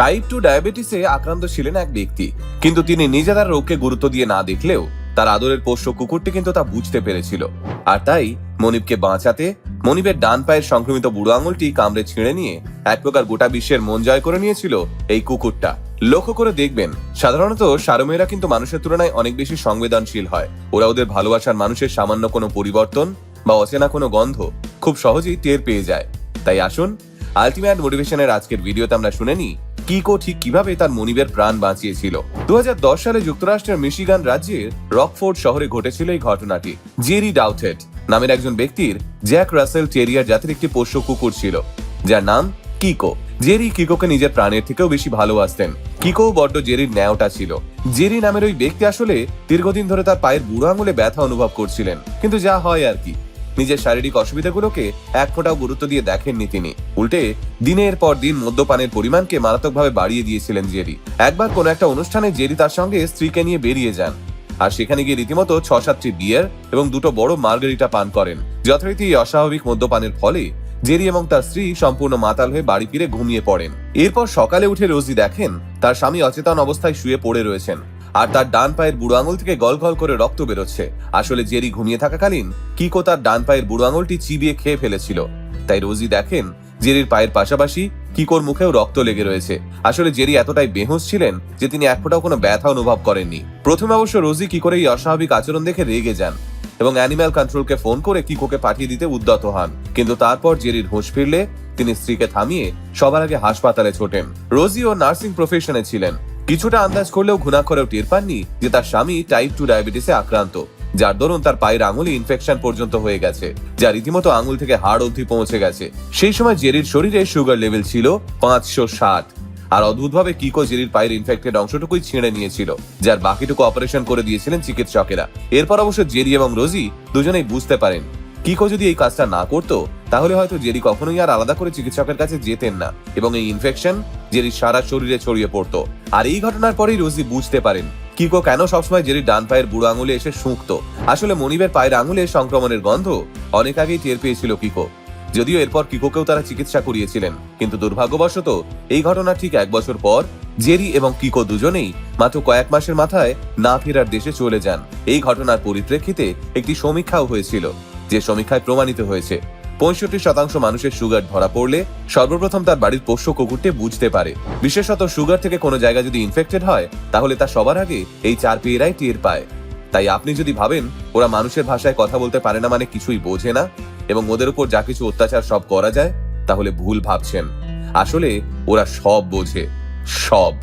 Type 2 ডায়াবেটিসে আক্রান্ত ছিলেন এক ব্যক্তি, কিন্তু তিনি নিজে তার রোগকে গুরুত্ব দিয়ে না দেখলেও তার আদরের পোষ্য কুকুরটি কিন্তু তা বুঝতে পেরেছিল। আর তাই মনিবকে বাঁচাতে মনিবের ডান পায়ের সংক্রমিত বুড়ো আঙুলটি কামড়ে ছিঁড়ে নিয়ে এক প্রকার গোটা বিশ্বের মন জয় করে নিয়েছিল এই কুকুরটা। লক্ষ্য করে দেখবেন, সাধারণত সারমেয়েরা কিন্তু মানুষের তুলনায় অনেক বেশি সংবেদনশীল হয়। ওরা ওদের ভালোবাসার মানুষের সামান্য কোনো পরিবর্তন বা অচেনা কোনো গন্ধ খুব সহজেই টের পেয়ে যায়। তাই আসুন আলটিমেট মোটিভেশনের আজকের ভিডিওতে আমরা শুনে নিই কিকো ঠিক কিভাবে তার মনিবের প্রাণ বাঁচিয়েছিল। 2010 সালে যুক্তরাষ্ট্রের মিশিগান রাজ্যের রকফোর্ড শহরে ঘটেছিল এই ঘটনাটি। জেরি ডাউটেড নামের একজন ব্যক্তির জ্যাক রাসেল টেরিয়ার জাতের একটি পোষ্য কুকুর ছিল, যার নাম কিকো। জেরি কিকোকে নিজের প্রাণের থেকেও বেশি ভালোবাসতেন। কিকো বড্ড জেরির ন্যাওটা ছিল। জেরি নামের ওই ব্যক্তি আসলে দীর্ঘদিন ধরে তার পায়ের বুড়ো আঙুলে ব্যথা অনুভব করছিলেন, কিন্তু যা হয় আর কি, নিজের শারীরিক অসুবিধাগুলোকে এক ফোঁটাও গুরুত্ব দিয়ে দেখেননি তিনি। উল্টে দিনের পর দিন মদ্যপানের পরিমাণকে মারাত্মকভাবে বাড়িয়ে দিয়েছিলেন জেরি। একবার কোনো একটা অনুষ্ঠানে জেরি তার সঙ্গে স্ত্রীকে নিয়ে বেরিয়ে যান, আর সেখানে গিয়ে রীতিমতো 6-7টি বিয়ার এবং 2টো বড় মার্গারিটা পান করেন। যথারীতি অস্বাভাবিক মদ্যপানের ফলে জেরি এবং তার স্ত্রী সম্পূর্ণ মাতাল হয়ে বাড়ি ফিরে ঘুমিয়ে পড়েন। এরপর সকালে উঠে রোজি দেখেন তার স্বামী অচেতন অবস্থায় শুয়ে পড়ে রয়েছেন, আর তার ডান পায়ের বুড়ো আঙুল থেকে গলগল করে রক্ত বেরোচ্ছে। আসলে জেরি ঘুমিয়ে থাকাকালীন কিকো তার ডান পায়ের বুড়ো আঙুলটি চিবিয়ে খেয়ে ফেলেছিল। তাই রোজি দেখেন জেরির পায়ের পাশাপাশি কিকোর মুখেও রক্ত লেগে রয়েছে। আসলে জেরি এতটাই বেহুঁশ ছিলেন যে তিনি এক ফোঁটাও কোনো ব্যথা অনুভব করেননি। প্রথমে অবশ্য রোজি কিকোর এই অস্বাভাবিক আচরণ দেখে রেগে যান এবং অ্যানিম্যাল কন্ট্রোলকে ফোন করে কিকোকে পাঠিয়ে দিতে উদ্যত হন। কিন্তু তারপর জেরির হুঁশ ফিরলে তিনি স্ত্রীকে থামিয়ে সবার আগে হাসপাতালে ছোটেন। রোজি ও নার্সিং প্রফেশনে ছিলেন। কিছুটা আন্দাজ করলেও ঘুণাক্ষরেও টের পাননি যে তার স্বামী টাইপ 2 ডায়াবেটিসে আক্রান্ত, যার দরুন তার পায়ের আঙুলে ইনফেকশন পর্যন্ত হয়ে গেছে, যা রীতিমতো আঙুল থেকে হাড় অবধি পৌঁছে গেছে। সেই সময় জেরির শরীরে সুগার লেভেল ছিল 560, আর অদ্ভুতভাবে কিকো জেরির পায়ের ইনফেক্টেড অংশটুকুই ছিঁড়ে নিয়েছিল, যার বাকিটুকু অপারেশন করে দিয়েছিলেন চিকিৎসকেরা। এরপর অবশ্য জেরি এবং রোজি দুজনেই বুঝতে পারেন কিকো যদি এই কাজটা না করতো তাহলে হয়তো জেরি কখনোই আর আলাদা করে চিকিৎসকের কাছে যেতেন না এবং এই ইনফেকশন জেরির সারা শরীরে ছড়িয়ে পড়তো। আর এই ঘটনার পরেই রোজি বুঝতে পারেন কিকো কেন সবসময় জেরির ডান পায়ের বুড়ো আঙুলে এসে শুঁকতো। আসলে মনিবের পায়ের আঙুলে সংক্রমণের গন্ধ অনেক আগেই টের পেয়েছিল কিকো। যদিও এরপর কিকোকেও তারা চিকিৎসা করিয়েছিলেন, কিন্তু দুর্ভাগ্যবশত এই ঘটনা ঠিক 1 বছর পর জেরি এবং কিকো দুজনেই মাত্র কয়েক মাসের মাথায় না ফেরার দেশে চলে যান। এই ঘটনার পরিপ্রেক্ষিতে একটি সমীক্ষাও হয়েছিল, যে সমীক্ষায় প্রমাণিত হয়েছে 65% মানুষের সুগার ধরা পড়লে সর্বপ্রথম তার বাড়ির পোষ্য কুকুরটি বুঝতে পারে। বিশেষত সুগার থেকে কোনো জায়গা যদি ইনফেক্টেড হয় তাহলে তা সবার আগে এই 4 পেয়েরাই টের পায়। তাই আপনি যদি ভাবেন ওরা মানুষের ভাষায় কথা বলতে পারে না মানে কিছুই বোঝে না এবং ওদের উপর যা কিছু অত্যাচার সব করা যায়, তাহলে ভুল ভাবছেন। আসলে ওরা সব বোঝে, সব।